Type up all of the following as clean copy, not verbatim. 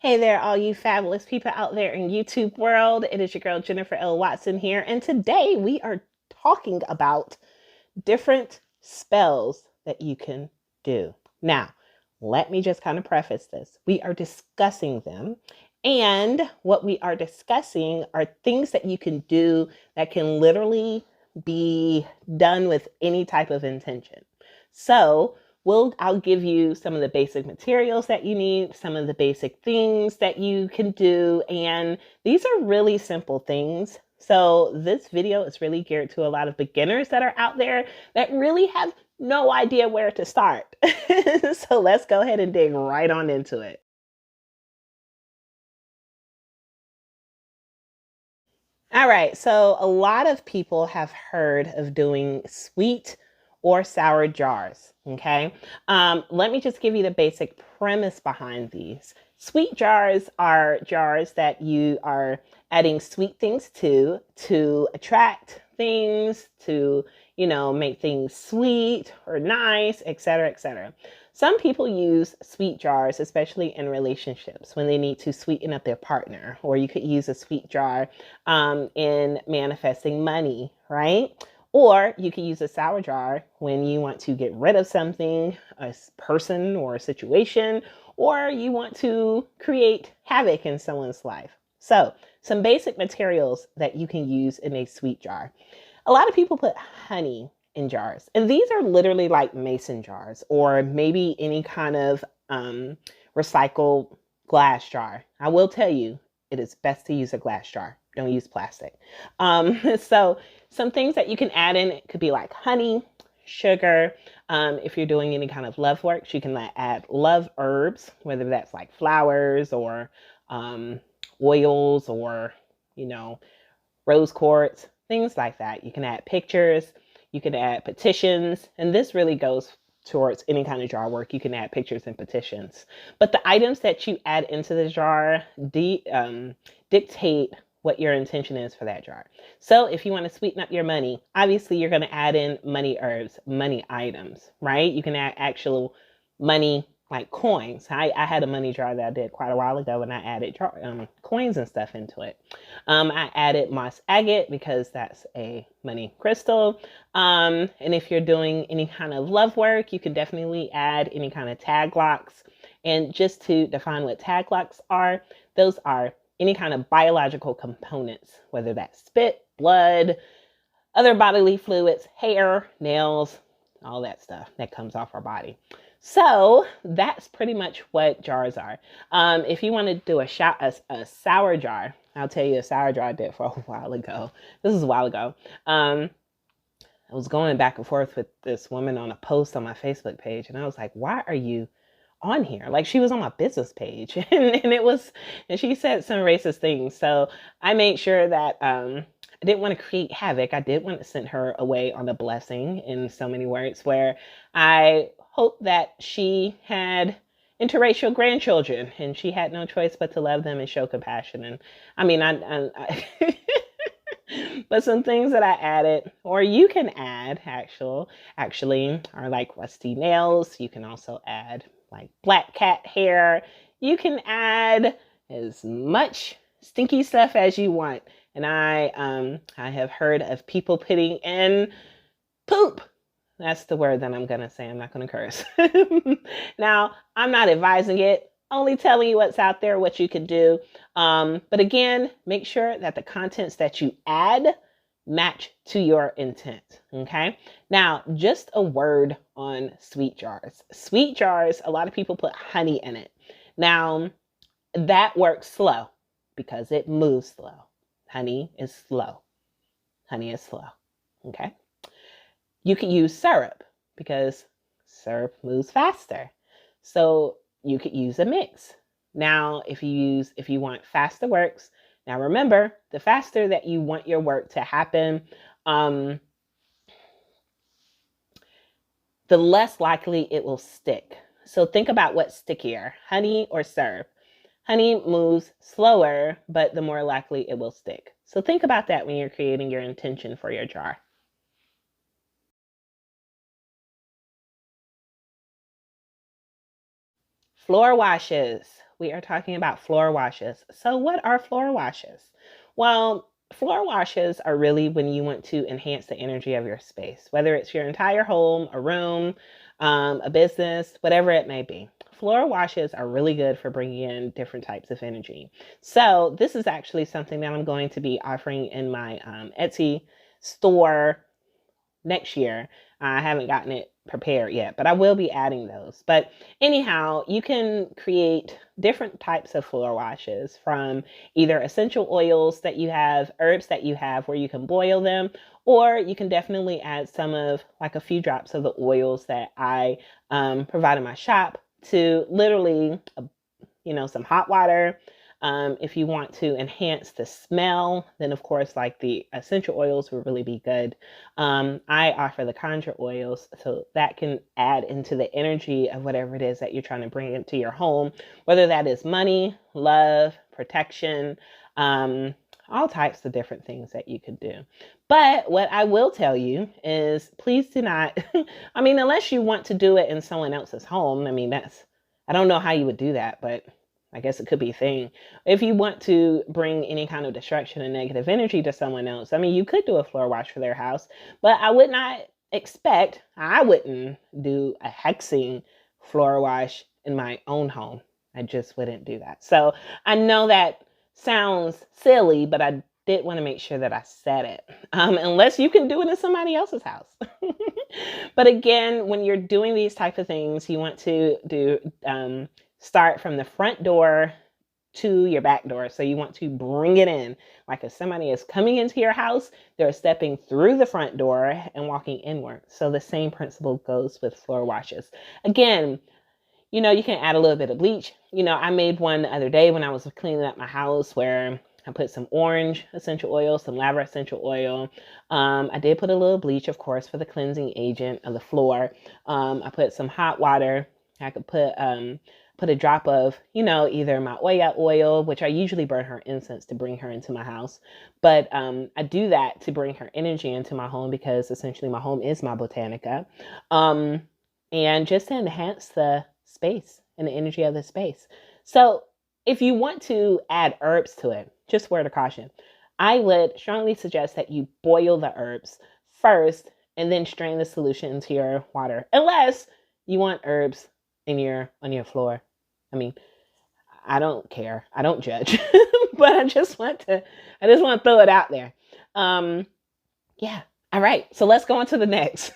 Hey there, all you fabulous people out there in YouTube world. It is your girl, Jennifer L. Watson here. And today we are talking about different spells that you can do. Now, let me just kind of preface this. We are discussing them. And what we are discussing are things that you can do that can literally be done with any type of intention. So I'll give you some of the basic materials that you need, some of the basic things that you can do, and these are really simple things. So this video is really geared to a lot of beginners that are out there that really have no idea where to start. So let's go ahead and dig right on into it. All right, so a lot of people have heard of doing sweet or sour jars, okay? Let me just give you the basic premise behind these. Sweet jars are jars that you are adding sweet things to attract things, to, make things sweet or nice, etc., etc. Some people use sweet jars, especially in relationships, when they need to sweeten up their partner, or you could use a sweet jar in manifesting money, right? Or you could use a sour jar when you want to get rid of something, a person or a situation, or you want to create havoc in someone's life. So, some basic materials that you can use in a sweet jar. A lot of people put honey in jars, and these are literally like mason jars or maybe any kind of recycled glass jar. I will tell you, it is best to use a glass jar. Don't use plastic. So some things that you can add in, it could be like honey, sugar. If you're doing any kind of love works, you can add love herbs, whether that's like flowers or oils or, rose quartz, things like that. You can add pictures, you can add petitions, and this really goes towards any kind of jar work. You can add pictures and petitions. But the items that you add into the jar dictate what your intention is for that jar. So if you want to sweeten up your money, obviously you're going to add in money herbs, money items, right? You can add actual money like coins. I had a money jar that I did quite a while ago, and I added coins and stuff into it. I added moss agate because that's a money crystal. And if you're doing any kind of love work, you can definitely add any kind of tag locks. And just to define what tag locks are, those are any kind of biological components, whether that's spit, blood, other bodily fluids, hair, nails, all that stuff that comes off our body. So that's pretty much what jars are. If you want to do a sour jar, I'll tell you a sour jar I did for a while ago. This is a while ago. I was going back and forth with this woman on a post on my Facebook page, and I was like, why are you on here? Like, she was on my business page, and she said some racist things. So I made sure that I didn't want to create havoc. I did want to send her away on a blessing, in so many words, where I hope that she had interracial grandchildren and she had no choice but to love them and show compassion. And I mean, I but some things that I added, or you can add actually, are like rusty nails. You can also add like black cat hair. You can add as much stinky stuff as you want. And I have heard of people putting in poop. That's the word that I'm going to say. I'm not going to curse. Now, I'm not advising it, only telling you what's out there, what you can do. But again, make sure that the contents that you add match to your intent. Okay. Now, just a word on sweet jars. Sweet jars, a lot of people put honey in it. Now, that works slow because it moves slow. Honey is slow. Honey is slow. Okay. You could use syrup because syrup moves faster. So you could use a mix. Now, if you want faster works, now remember, the faster that you want your work to happen, the less likely it will stick. So think about what's stickier, honey or syrup. Honey moves slower, but the more likely it will stick. So think about that when you're creating your intention for your jar. Floor washes. we are talking about floor washes. So what are floor washes? Well, floor washes are really when you want to enhance the energy of your space, whether it's your entire home, a room, a business, whatever it may be. Floor washes are really good for bringing in different types of energy. So this is actually something that I'm going to be offering in my Etsy store next year. I haven't gotten it prepared yet, but I will be adding those. But anyhow, you can create different types of floor washes from either essential oils that you have, herbs that you have where you can boil them, or you can definitely add some of like a few drops of the oils that I provide in my shop to literally, some hot water. If you want to enhance the smell, then of course, like the essential oils will really be good. I offer the conjure oils, so that can add into the energy of whatever it is that you're trying to bring into your home, whether that is money, love, protection, all types of different things that you could do. But what I will tell you is please do not, unless you want to do it in someone else's home, I don't know how you would do that, but I guess it could be a thing. If you want to bring any kind of destruction and negative energy to someone else, you could do a floor wash for their house, but I wouldn't do a hexing floor wash in my own home. I just wouldn't do that. So I know that sounds silly, but I did want to make sure that I said it, unless you can do it in somebody else's house. But again, when you're doing these type of things, you want to start from the front door to your back door. So you want to bring it in. Like if somebody is coming into your house, they're stepping through the front door and walking inward. So the same principle goes with floor washes. Again, you can add a little bit of bleach. I made one the other day when I was cleaning up my house where I put some orange essential oil, some lavender essential oil. I did put a little bleach, of course, for the cleansing agent of the floor. I put some hot water. I could put a drop of, either my oil, which I usually burn her incense to bring her into my house. But I do that to bring her energy into my home because essentially my home is my Botanica. And just to enhance the space and the energy of the space. So if you want to add herbs to it, just word of caution, I would strongly suggest that you boil the herbs first and then strain the solution into your water, unless you want herbs on your floor. I don't care. I don't judge, but I just want to throw it out there. Yeah. All right. So let's go on to the next.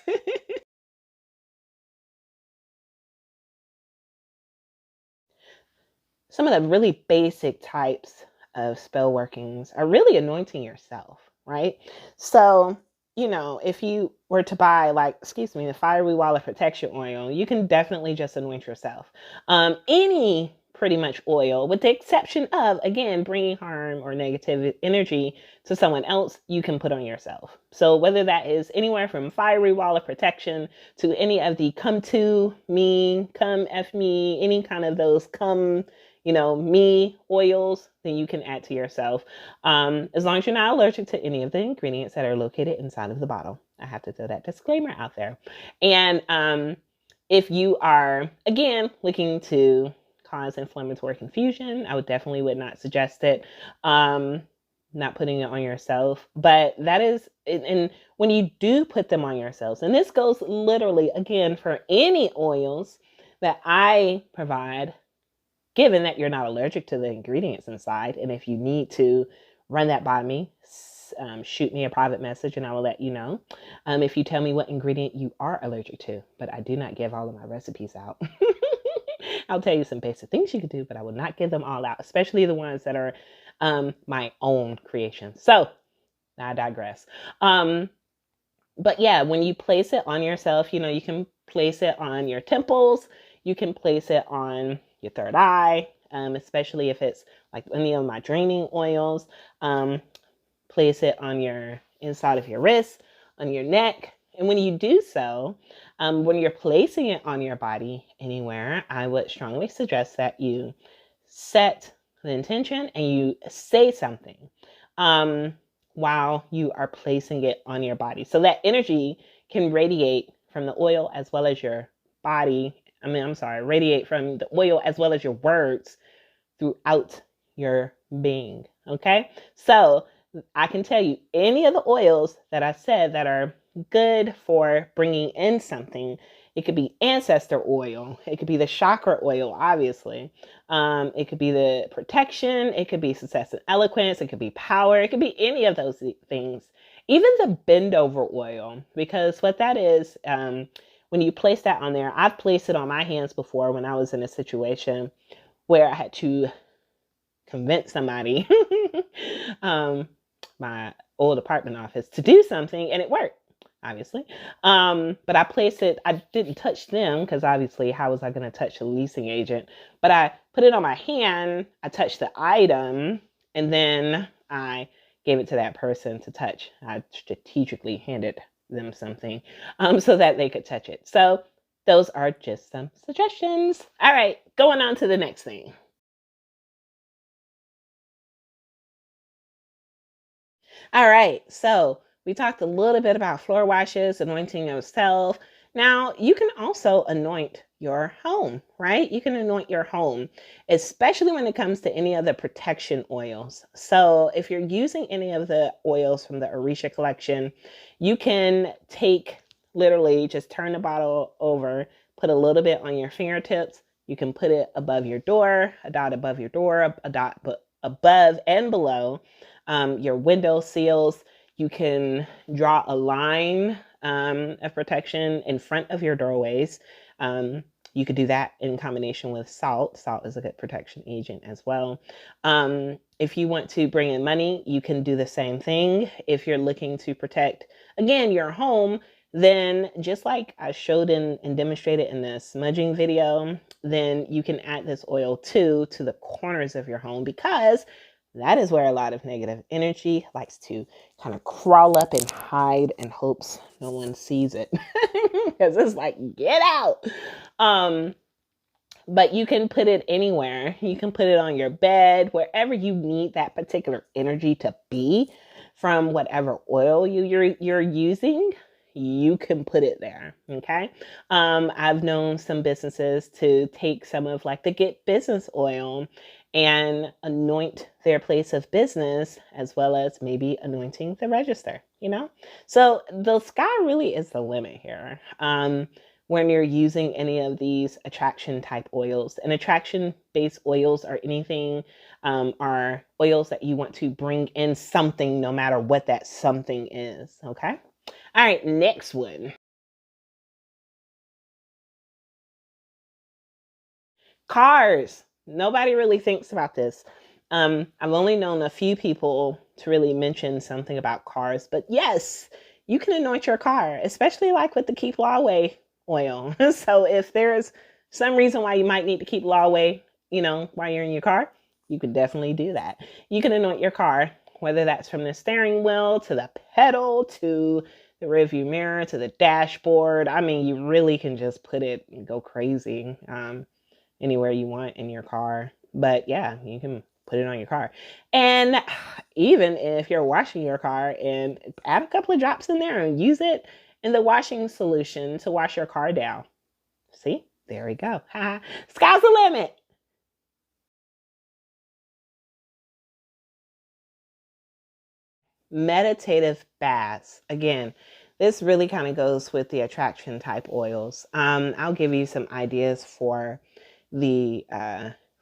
Some of the really basic types of spell workings are really anointing yourself, right? So, if you were to buy the fiery wall of protection oil, you can definitely just anoint yourself. Any pretty much oil, with the exception of, again, bringing harm or negative energy to someone else, you can put on yourself. So whether that is anywhere from fiery wall of protection to any of the come to me, come F me, any kind of those come, me oils, then you can add to yourself. As long as you're not allergic to any of the ingredients that are located inside of the bottle. I have to throw that disclaimer out there. And if you are, again, looking to cause inflammatory confusion, I would not suggest it. Not putting it on yourself, but that is, and when you do put them on yourselves, and this goes literally, again, for any oils that I provide, given that you're not allergic to the ingredients inside. And if you need to run that by me, shoot me a private message and I will let you know. If you tell me what ingredient you are allergic to, but I do not give all of my recipes out. I'll tell you some basic things you could do, but I will not give them all out, especially the ones that are my own creation. So I digress. But yeah, when you place it on yourself, you can place it on your temples. You can place it on your third eye, especially if it's like any of my draining oils. Place it on your inside of your wrist, on your neck. And when you do so, when you're placing it on your body anywhere, I would strongly suggest that you set the intention and you say something while you are placing it on your body. So that energy can radiate from the oil as well as your body. Radiate from the oil as well as your words throughout your being. Okay, so I can tell you any of the oils that I said that are good for bringing in something. It could be ancestor oil. It could be the chakra oil, obviously. It could be the protection. It could be success and eloquence. It could be power. It could be any of those things. Even the bend over oil, because what that is, when you place that on there, I've placed it on my hands before when I was in a situation where I had to convince somebody, my old apartment office, to do something, and it worked, obviously. But I placed it, I didn't touch them because obviously how was I going to touch the leasing agent? But I put it on my hand, I touched the item, and then I gave it to that person to touch. I strategically handed them something so that they could touch it. So those are just some suggestions. All right, going on to the next thing. All right, so we talked a little bit about floor washes, anointing yourself. Now, you can also anoint your home, right? You can anoint your home, especially when it comes to any of the protection oils. So if you're using any of the oils from the Orisha collection, you can take, literally just turn the bottle over, put a little bit on your fingertips. You can put it above your door, a dot above your door, a dot above and below your window sills. You can draw a line of protection in front of your doorways. You could do that in combination with salt. Salt is a good protection agent as well. If you want to bring in money, you can do the same thing. If you're looking to protect, again, your home, then just like I showed and demonstrated in the smudging video, then you can add this oil to the corners of your home, because that is where a lot of negative energy likes to kind of crawl up and hide and hopes no one sees it. Because it's like, get out. But you can put it anywhere. You can put it on your bed, wherever you need that particular energy to be from whatever oil you're using. You can put it there. Okay. I've known some businesses to take some of like the Get Business oil and anoint their place of business, as well as maybe anointing the register, you know? So the sky really is the limit here. When you're using any of these attraction type oils, and attraction based oils are anything, are oils that you want to bring in something, no matter what that something is. Okay. All right. Next one. Cars. Nobody really thinks about this. I've only known a few people to really mention something about cars, but yes, you can anoint your car, especially like with the Keep Law Away oil. So if there's some reason why you might need to keep law away, while you're in your car, you could definitely do that. You can anoint your car, whether that's from the steering wheel to the pedal to the rearview mirror to the dashboard. I mean, you really can just put it and go crazy. Anywhere you want in your car. But yeah, you can put it on your car. And even if you're washing your car, and add a couple of drops in there and use it in the washing solution to wash your car down. See, there we go. Sky's the limit. Meditative baths. Again, this really kind of goes with the attraction type oils. I'll give you some ideas for the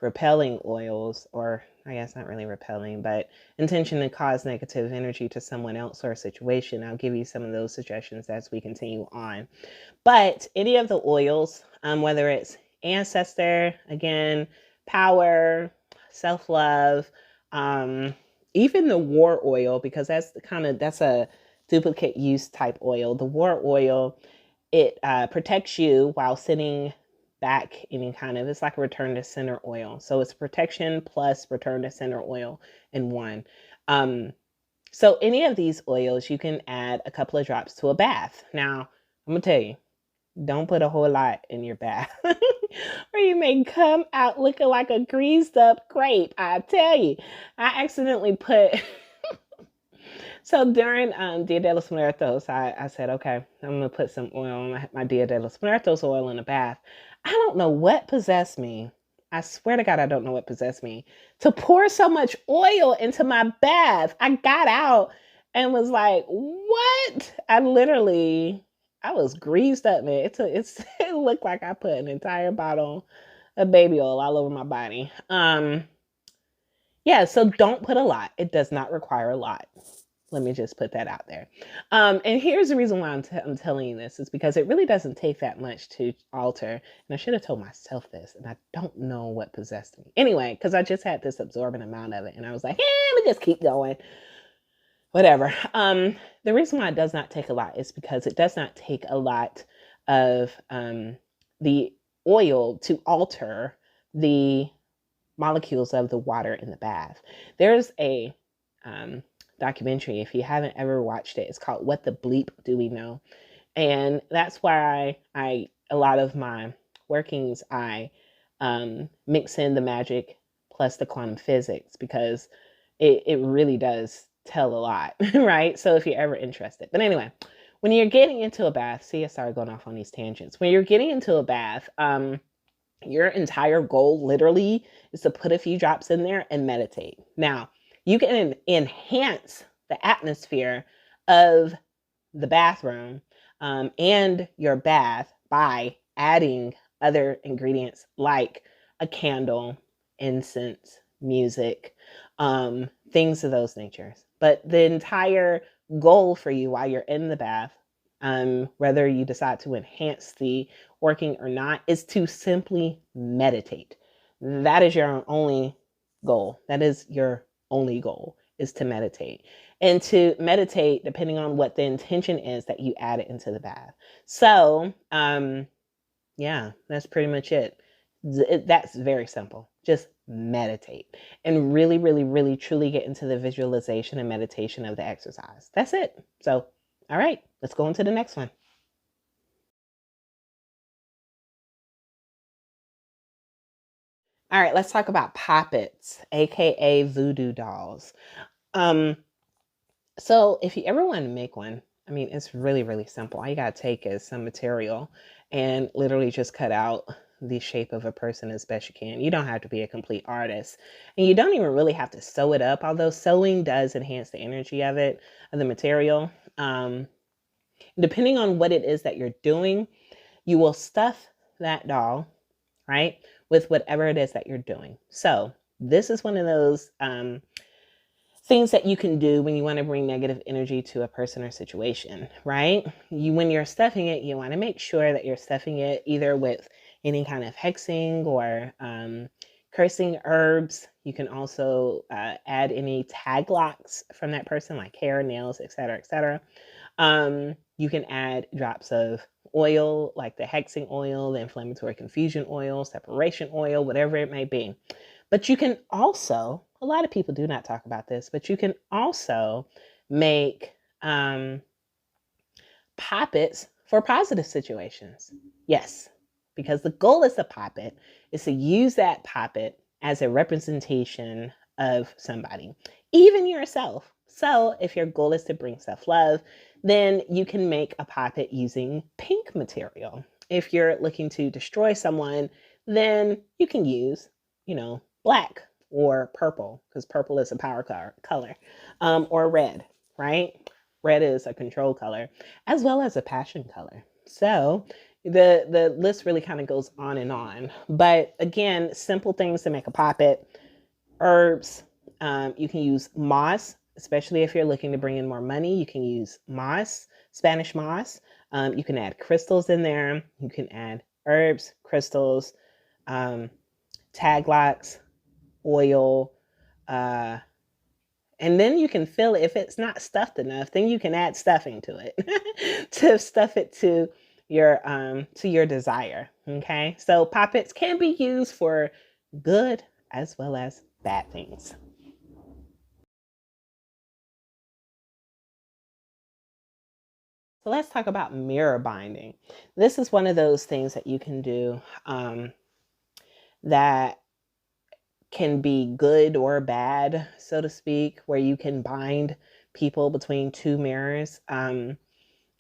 repelling oils, or I guess not really repelling, but intention to cause negative energy to someone else or a situation. I'll give you some of those suggestions as we continue on. But any of the oils, whether it's ancestor, again, power, self-love, even the war oil, because that's a duplicate use type oil. The war oil, it protects you while sitting back, it's like a return to center oil. So it's protection plus return to center oil in one. So any of these oils, you can add a couple of drops to a bath. Now, I'm gonna tell you, don't put a whole lot in your bath or you may come out looking like a greased up grape. I tell you, I accidentally put so during Dia de los Muertos, I said, okay, I'm gonna put some oil on my Dia de los Muertos oil in the bath. I don't know what possessed me. I swear to God, I don't know what possessed me to pour so much oil into my bath. I got out and was like, what? I was greased up, man. It looked like I put an entire bottle of baby oil all over my body. Yeah, so don't put a lot. It does not require a lot. Let me just put that out there. And here's the reason why I'm telling you this is because it really doesn't take that much to alter. And I should have told myself this, and I don't know what possessed me. Anyway, because I just had this absorbent amount of it, and I was like, let me just keep going. Whatever. The reason why it does not take a lot is because it does not take a lot of the oil to alter the molecules of the water in the bath. There's a documentary, if you haven't ever watched it, it's called What the Bleep Do We Know? And that's why a lot of my workings, I mix in the magic plus the quantum physics, because it really does tell a lot, right? So if you're ever interested. But anyway, when you're getting into a bath, see, I started going off on these tangents. When you're getting into a bath, your entire goal literally is to put a few drops in there and meditate. Now, you can enhance the atmosphere of the bathroom and your bath by adding other ingredients like a candle, incense, music, things of those natures. But the entire goal for you while you're in the bath, whether you decide to enhance the working or not, is to simply meditate. That is your only goal. That is your only goal, is to meditate. And to meditate, depending on what the intention is that you add it into the bath. So, yeah, that's pretty much it. That's very simple. Just meditate and really, really, really, truly get into the visualization and meditation of the exercise. That's it. So, all right, let's go on to the next one. All right, let's talk about poppets, aka voodoo dolls. So if you ever want to make one, I mean, it's really, really simple. All you got to take is some material and literally just cut out the shape of a person as best you can. You don't have to be a complete artist. And you don't even really have to sew it up, although sewing does enhance the energy of it, of the material. Depending on what it is that you're doing, you will stuff that doll, right, with whatever it is that you're doing. So this is one of those things that you can do when you want to bring negative energy to a person or situation, right? When you're stuffing it, you want to make sure that you're stuffing it either with any kind of hexing or cursing herbs. You can also add any tag locks from that person, like hair, nails, etc., etc. You can add drops of oil, like the hexing oil, the inflammatory confusion oil, separation oil, whatever it may be. But you can also, a lot of people do not talk about this, but you can also make poppets for positive situations. Yes, because the goal is the poppet is to use that poppet as a representation of somebody, even yourself. So if your goal is to bring self-love, then you can make a poppet using pink material. If you're looking to destroy someone, then you can use, black or purple, because purple is a power color, or red, right? Red is a control color, as well as a passion color. So the list really kind of goes on and on. But again, simple things to make a poppet. Herbs, you can use moss, especially if you're looking to bring in more money. You can use moss, Spanish moss. You can add crystals in there. You can add herbs, crystals, tag locks, oil, and then you can fill it. If it's not stuffed enough, then you can add stuffing to it to stuff it to your desire. Okay, so poppets can be used for good as well as bad things. So let's talk about mirror binding. This is one of those things that you can do that can be good or bad, so to speak, where you can bind people between two mirrors. And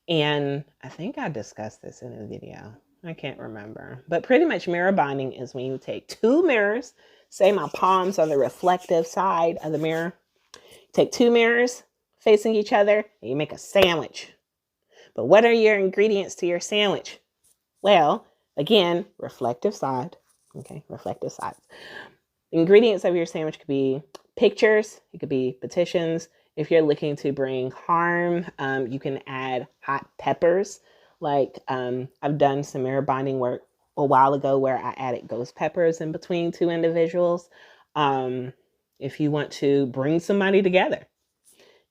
I think I discussed this in a video. I can't remember. But pretty much mirror bonding is when you take two mirrors, say my palms on the reflective side of the mirror. Take two mirrors facing each other and you make a sandwich. But what are your ingredients to your sandwich? Well, again, reflective side. Okay, reflective sides. The ingredients of your sandwich could be pictures. It could be petitions. If you're looking to bring harm, you can add hot peppers. Like I've done some mirror bonding work a while ago where I added ghost peppers in between two individuals. If you want to bring somebody together,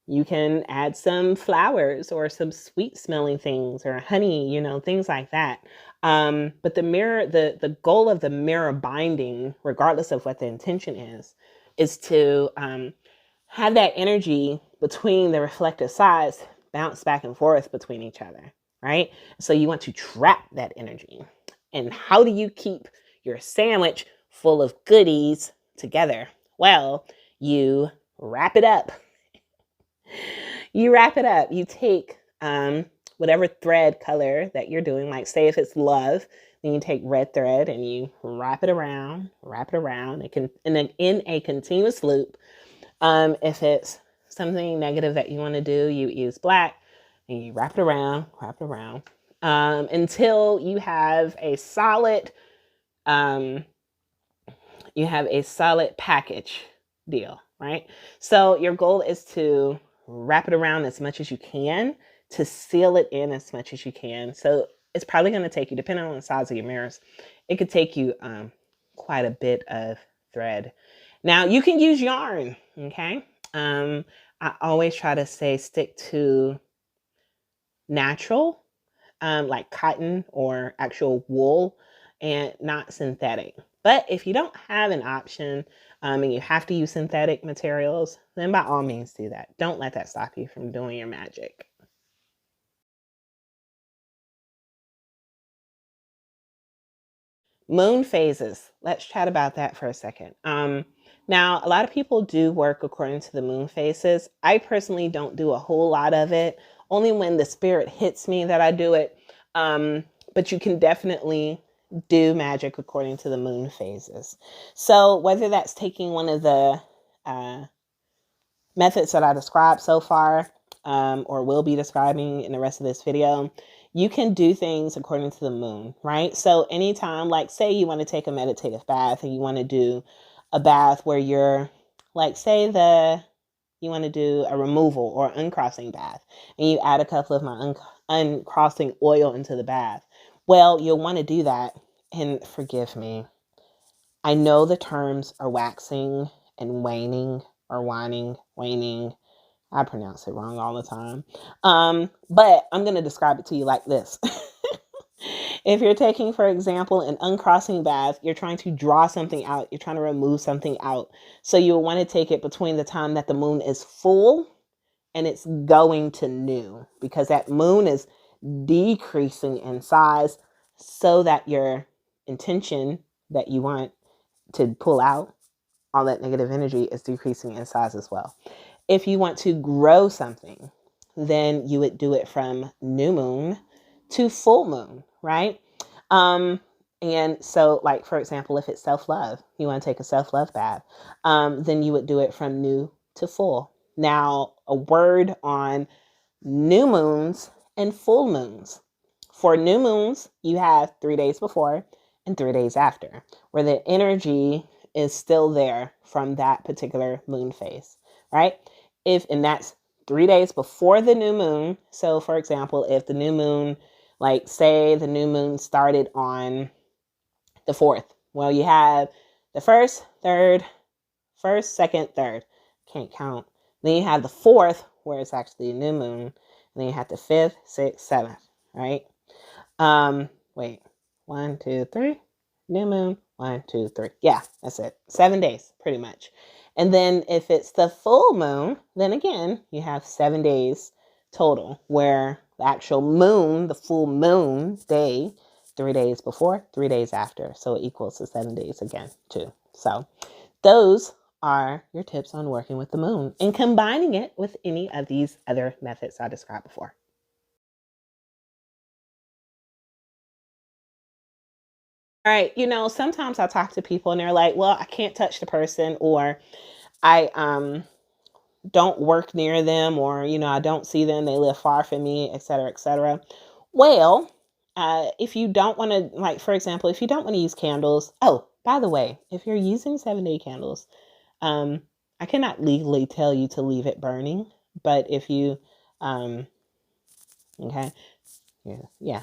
you can add some flowers or some sweet smelling things or honey, you know, things like that. But the goal of the mirror binding, regardless of what the intention is to have that energy between the reflective sides bounce back and forth between each other, right? So you want to trap that energy. And how do you keep your sandwich full of goodies together? Well, you wrap it up. You wrap it up. You take whatever thread color that you're doing, like say if it's love, then you take red thread and you wrap it around. It can, and then in a continuous loop. If it's something negative that you want to do, you use black and you wrap it around, until you have a solid, package deal, right? So your goal is to wrap it around as much as you can to seal it in as much as you can. So it's probably going to take you, depending on the size of your mirrors, it could take you quite a bit of thread. Now you can use yarn, okay? I always try to say stick to natural, like cotton or actual wool, and not synthetic. But if you don't have an option and you have to use synthetic materials, then by all means do that. Don't let that stop you from doing your magic. Moon phases. Let's chat about that for a second. Now, a lot of people do work according to the moon phases. I personally don't do a whole lot of it. Only when the spirit hits me that I do it. But you can definitely do magic according to the moon phases. So whether that's taking one of the methods that I described so far, or will be describing in the rest of this video, you can do things according to the moon, right? So anytime, like say you want to take a meditative bath and you want to do a bath where you're like, say you want to do a removal or uncrossing bath and you add a couple of my uncrossing oil into the bath. Well, you'll want to do that. And forgive me, I know the terms are waxing and waning or waning. I pronounce it wrong all the time. But I'm going to describe it to you like this. If you're taking, for example, an uncrossing bath, you're trying to draw something out. You're trying to remove something out. So you'll want to take it between the time that the moon is full and it's going to new, because that moon is decreasing in size so that your intention that you want to pull out all that negative energy is decreasing in size as well. If you want to grow something, then you would do it from new moon to full moon, right? And so like, for example, if it's self-love, you want to take a self-love bath, then you would do it from new to full. Now, a word on new moons and full moons. For new moons, you have 3 days before and 3 days after, where the energy is still there from that particular moon phase, right? And that's 3 days before the new moon. So for example, if the new moon, like say the new moon started on the 4th, well, you have the first, second, third, can't count. Then you have the 4th, where it's actually a new moon. And then you have the 5th, 6th, 7th, right? Wait, 1, 2, 3, new moon, 1, 2, 3. Yeah, that's it. 7 days, pretty much. And then if it's the full moon, then again, you have 7 days total, where the actual moon, the full moon day, 3 days before, 3 days after. So it equals to 7 days again, too. So those are your tips on working with the moon and combining it with any of these other methods I described before. right. Sometimes I talk to people and they're like, well, I can't touch the person, or I don't work near them, or I don't see them, they live far from me, et cetera, et cetera. Well, if you don't want to, like, for example, if you don't want to use candles. Oh, by the way, if you're using 7-day candles, um I cannot legally tell you to leave it burning, but if you um okay, yeah.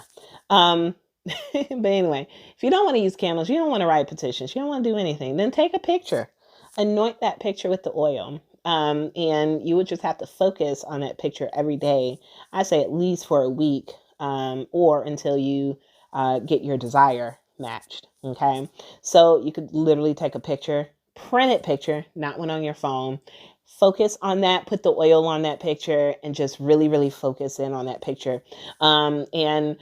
um but anyway, if you don't want to use candles, you don't want to write petitions, you don't want to do anything, then take a picture, anoint that picture with the oil. And you would just have to focus on that picture every day. I say at least for a week, or until you get your desire matched. Okay. So you could literally take a picture, printed picture, not one on your phone. Focus on that, put the oil on that picture, and just really, really focus in on that picture. And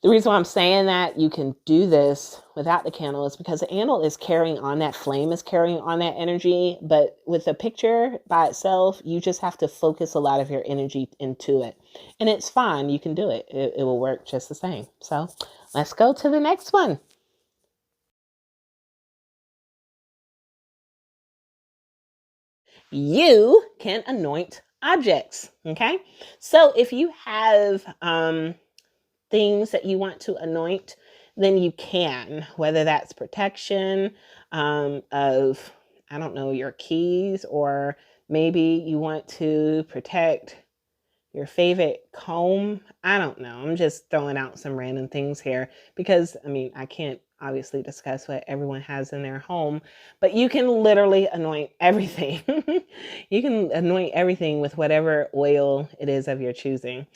the reason why I'm saying that you can do this without the candle is because the candle is carrying on that flame, is carrying on that energy. But with a picture by itself, you just have to focus a lot of your energy into it. And it's fine. You can do it. It will work just the same. So let's go to the next one. You can anoint objects. Okay. So if you have things that you want to anoint, then you can, whether that's protection of, I don't know, your keys, or maybe you want to protect your favorite comb. I don't know. I'm just throwing out some random things here because, I mean, I can't obviously discuss what everyone has in their home, but you can literally anoint everything. You can anoint everything with whatever oil it is of your choosing.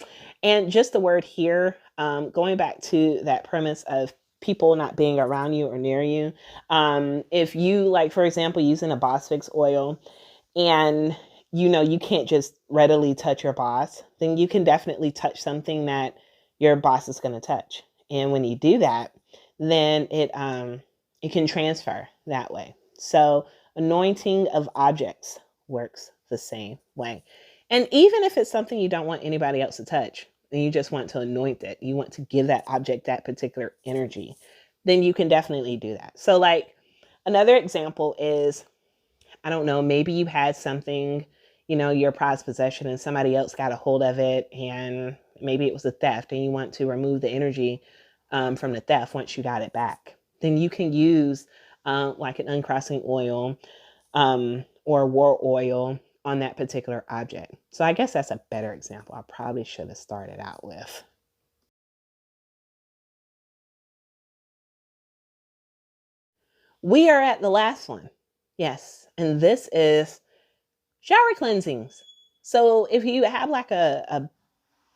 And just the word here, going back to that premise of people not being around you or near you. If you, like, for example, using a Boss Fix oil, and you can't just readily touch your boss, then you can definitely touch something that your boss is going to touch. And when you do that, then it can transfer that way. So anointing of objects works the same way. And even if it's something you don't want anybody else to touch, and you just want to anoint it, you want to give that object that particular energy, then you can definitely do that. So, like, another example is, I don't know, maybe you had something, your prized possession, and somebody else got a hold of it, and maybe it was a theft, and you want to remove the energy from the theft once you got it back. Then you can use like an uncrossing oil or war oil on that particular object. So I guess that's a better example. I probably should have started out with. We are at the last one. Yes. And this is shower cleansings. So if you have like a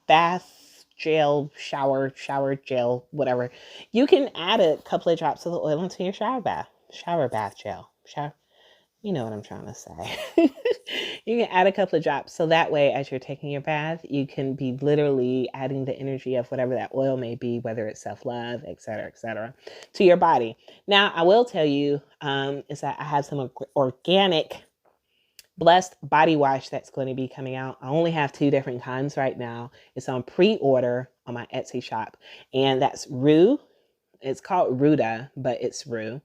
bath gel, shower gel, whatever, you can add a couple of drops of the oil into your shower bath gel. You know what I'm trying to say. You can add a couple of drops, so that way, as you're taking your bath, you can be literally adding the energy of whatever that oil may be, whether it's self-love, et cetera, to your body. Now, I will tell you is that I have some organic blessed body wash that's going to be coming out. I only have 2 different kinds right now. It's on pre-order on my Etsy shop, and that's rue. It's called ruda, but it's rue.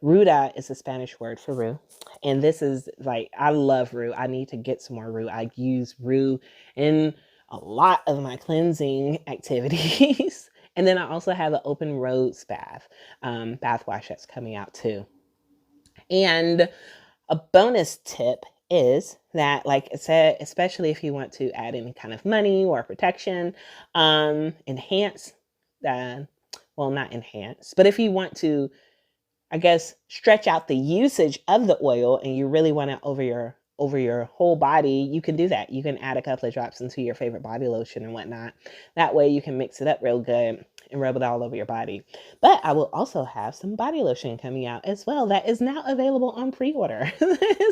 Ruda is a Spanish word for rue. And this is, like, I love rue. I need to get some more rue. I use rue in a lot of my cleansing activities. And then I also have an open roads bath wash that's coming out too. And a bonus tip is that, like I said, especially if you want to add any kind of money or protection, enhance, well, not enhance, but if you want to, I guess, stretch out the usage of the oil and you really want it over your whole body, you can do that. You can add a couple of drops into your favorite body lotion and whatnot. That way you can mix it up real good and rub it all over your body. But I will also have some body lotion coming out as well that is now available on pre-order.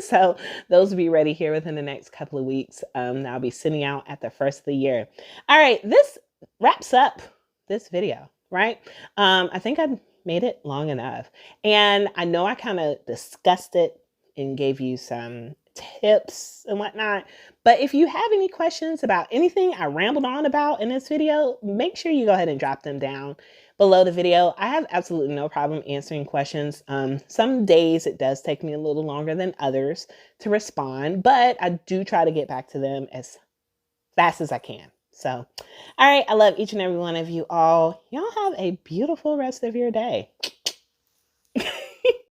So those will be ready here within the next couple of weeks. I'll be sending out at the first of the year. All right, this wraps up this video, right? I think I made it long enough. And I know I kind of discussed it and gave you some tips and whatnot. But if you have any questions about anything I rambled on about in this video, make sure you go ahead and drop them down below the video. I have absolutely no problem answering questions. Some days it does take me a little longer than others to respond, but I do try to get back to them as fast as I can. So, all right, I love each and every one of you all. Y'all have a beautiful rest of your day.